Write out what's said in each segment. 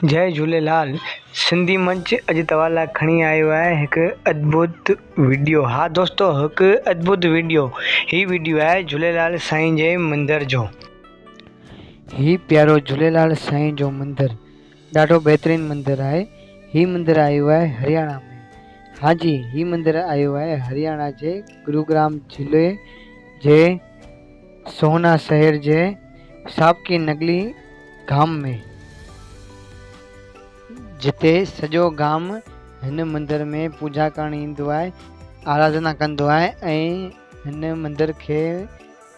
जय झूलेलाल। सिंधी मंच अॼु तव्हां लाइ खणी आयो आहे हिकु अद्भुत वीडियो। हा दोस्तो, हिकु अद्भुत वीडियो। हीउ वीडियो आहे झूलेलाल साईं जे मंदर जो। ही प्यारो झूलेलाल साईं जो मंदरु ॾाढो बहितरीनु मंदरु आहे। हीउ मंदरु आयो आहे हरियाणा में। हाँ जी, हीउ मंदरु आयो आहे हरियाणा जे गुरुग्राम ज़िले जे सोहना शहर जे साबकी नगली गाम में, जिते सॼो गाम हिन मंदर में पूजा करण ईंदो आहे, आराधना कंदो आहे ऐं हिन मंदर खे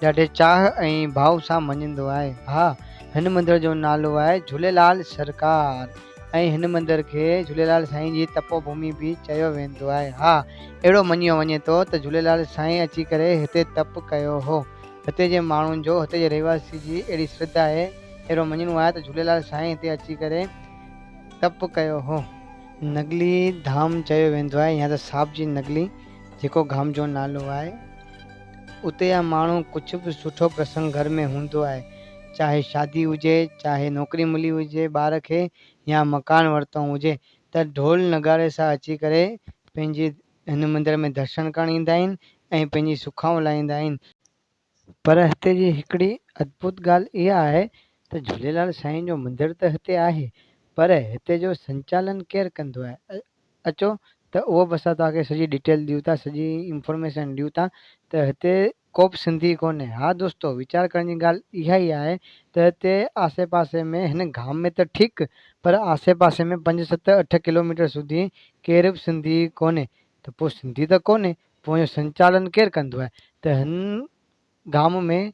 ॾाढे चाह ऐं भाव सां मञींदो आहे। हा, हिन मंदर जो नालो आहे झूलेलाल सरकार ऐं हिन मंदर खे झूलेलाल साईं जी तपोभूमि भी चयो वेंदो आहे। हा, अहिड़ो मञियो वञे थो त झूलेलाल साईं अची करे हिते तप कयो हो। हिते जे माण्हुनि जो, हिते जे रहवासी जी अहिड़ी श्रद्धा आहे, अहिड़ो मञिणो आहे त झूलेलाल साईं हिते अची करे तप कयो हो। नगली धाम चयो वेंदो आहे, या त साहिब जी नगली जेको गाम जो नालो आहे। उते जा माण्हू कुझु बि सुठो प्रसंग घर में हूंदो आहे, चाहे शादी हुजे, चाहे नौकरी मिली हुजे ॿार खे, या मकान वरितो हुजे, त ढोल नगाड़े सां अची करे पंहिंजे हिन मंदर में दर्शन करण ईंदा आहिनि ऐं पंहिंजी सुखाऊं लाहींदा आहिनि। पर हिते जी हिकिड़ी अद्भुत ॻाल्हि इहा आहे त झूलेलाल साईं जो मंदरु त हिते आहे, पर हिते जो संचालन केरु कंदो आहे? अचो त उहो बि असां तव्हांखे सॼी डिटेल ॾियूं था, सॼी इंफॉर्मेशन ॾियूं था। त हिते को बि सिंधी कोन्हे। हा दोस्तो, वीचार करण जी ॻाल्हि इहा ई आहे त हिते आसे पासे में, हिन गाम में त ठीकु, पर आसे पासे में 5, 7, 8 किलोमीटर સુધી केर बि सिंधी कोन्हे। त पोइ सिंधी त कोन्हे, पोइ संचालन केरु कंदो आहे? त हिन गाम में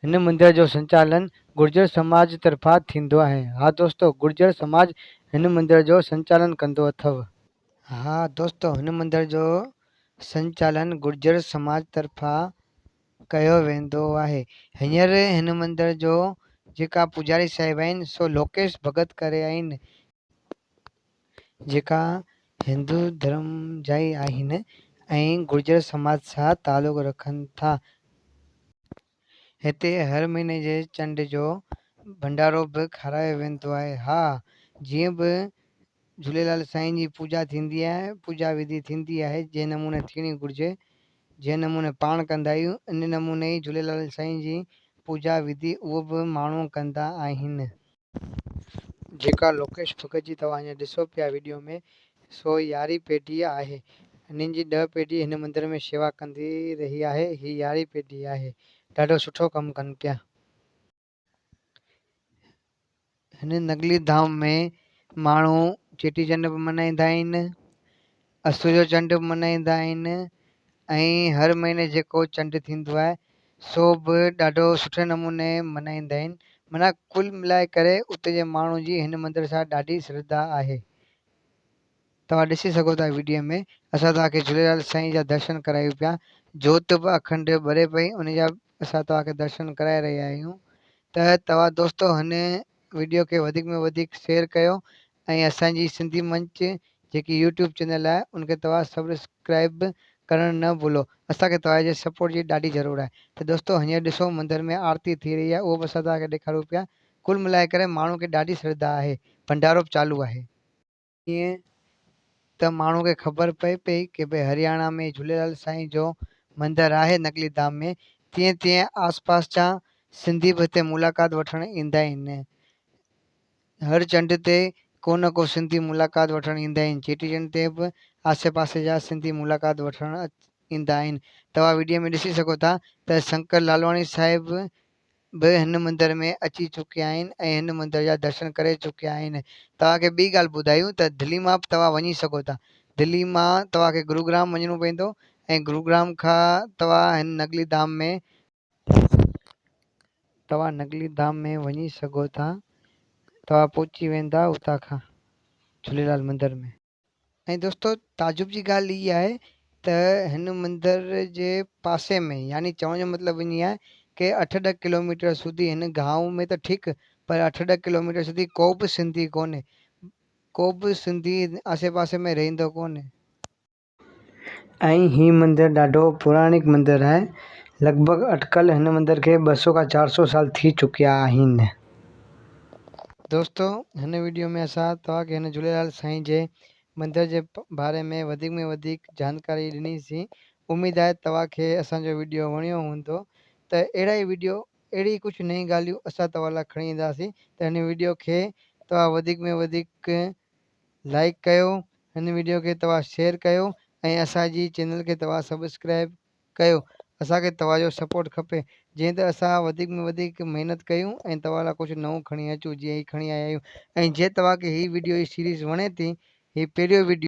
हिन मंदर जो संचालन गुर्जर समाज तरफ़ां थींदो आहे। हा दोस्तो, गुर्जर समाज हिन मंदर जो संचालन कंदो अथव। हा दोस्तो, हिन मंदर जो संचालन गुर्जर समाज तरफ़ां कयो वेंदो आहे। हींअर हिन मंदर जो जेका पुजारी साहिब आहिनि सो लोकेश भगत करे आहिनि, जेका हिंदू धर्म जा ई आहिनि ऐं गुर्जर समाज सां तालुक़ रखनि था। हिते हर महीने जे चंड जो भंडारो बि खारायो वेंदो आहे। हा, जीअं बि झूलेलाल साईं जी पूजा थींदी आहे, पूजा विधि थींदी आहे, जंहिं नमूने थियणी घुरिजे, जंहिं नमूने पाण कंदा आहियूं, इन नमूने ई झूलेलाल साईं जी पूजा विधि उहो बि माण्हू कंदा आहिनि। जेका लोकेश भगत जी तव्हां हीअं ॾिसो पिया वीडियो में, सो 11हीं पीढ़ी आहे। हिननि जी 10 पीढ़ी हिन मंदर में शेवा कंदी रही आहे। ही 11हीं पीढ़ी आहे। ॾाढो सुठो कमु कनि पिया। हिन नगली धाम में माण्हू चेटीचंड बि मल्हाईंदा आहिनि, असु जो चंड बि मल्हाईंदा आहिनि, ऐं हर महीने जेको चंड थींदो आहे सो बि ॾाढो सुठे नमूने मल्हाईंदा आहिनि। माना कुल मिलाए करे उते जे माण्हू जी हिन मंदर सां ॾाढी श्रद्धा आहे। तव्हां ॾिसी सघो था वीडियो में, असां तव्हांखे झूलेलाल साईं जा दर्शन करायूं पिया। जोत बि अखंड ॿरे पई, उन जा असां तव्हांखे दर्शन कराए रहिया आहियूं। त तव्हां दोस्तो हिन वीडियो खे वधीक में वधीक शेयर कयो ऐं असांजी सिंधी मंच जेकी यूट्यूब चैनल आहे उनखे तव्हां सब्सक्राइब करणु न भुलो। असांखे तव्हांजे सपोर्ट जी ॾाढी ज़रूरत आहे। त दोस्तो, हींअर ॾिसो मंदर में आरती थी रही आहे, उहो बि असां तव्हांखे ॾेखारूं पिया। कुल मिलाए करे माण्हू खे ॾाढी श्रद्धा आहे, भंडारो बि चालू आहे। ईअं त माण्हू खे ख़बर पए पई की भई हरियाणा में झूलेलाल साईं जो मंदरु आहे नगली धाम में, तीअं तीअं आसपास जा सिंधी बि हिते मुलाक़ात वठणु ईंदा आहिनि। हर चंड ते को न को सिंधी मुलाक़ात वठणु ईंदा आहिनि। चेटीचंड ते बि आसे पासे जा सिंधी मुलाक़ात वठणु ईंदा आहिनि। तव्हां वीडियो में ॾिसी सघो था त शंकर लालवाणी साहिब बि हिन मंदर में अची चुकिया आहिनि ऐं हिन मंदर जा दर्शन करे चुकिया आहिनि। तव्हांखे ॿी ॻाल्हि ॿुधायूं त दिल्ली मां बि तव्हां वञी सघो था। दिल्ली मां तव्हांखे गुरुग्राम वञिणो पवंदो ऐं गुरुग्राम खां तव्हां हिन नगली धाम में वञी सघो था। तव्हां पहुची वेंदा उतां खां झूलेलाल मंदर में। ऐं दोस्तो, ताजुब जी ॻाल्हि इहा आहे त हिन मंदर जे पासे में, यानी चवण जो मतिलबु इन आहे कि 8-10 किलोमीटर સુધી हिन गांव में त ठीकु, पर 8-10 किलोमीटर સુધી को बि सिंधी कोन्हे, को बि सिंधी आसे पासे में रहंदो कोन्हे। ऐं हीउ मंदरु ॾाढो पौराणिक मंदरु आहे। लॻभॻि अटकल हिन मंदर खे 200 खां 400 साल थी चुकिया आहिनि। दोस्तों हिन वीडियो में असां तव्हांखे हिन झूलेलाल साईं जे मंदर जे बारे में वधीक जानकारी ॾिनीसीं। उमेद आहे तव्हांखे असांजो वीडियो वणियो हूंदो। त अहिड़ा ई वीडियो अहिड़ी कुझु नई ॻाल्हियूं असां तव्हां लाइ खणी ईंदासीं। त हिन वीडियो खे तव्हां वधीक में वधीक लाइक कयो, हिन वीडियो खे तव्हां शेयर कयो ऐं असांजी चैनल खे तव्हां सब्सक्राइब कयो। असांखे तव्हांजो सपोर्ट खपे जीअं त असां वधीक में वधीक महिनत कयूं ऐं तव्हां लाइ कुझु नओं खणी अचूं जीअं ही खणी आया आहियूं। ऐं जे तव्हांखे ही वीडियो ही सीरीज़ वणे थी, ही पहिरियों वीडियो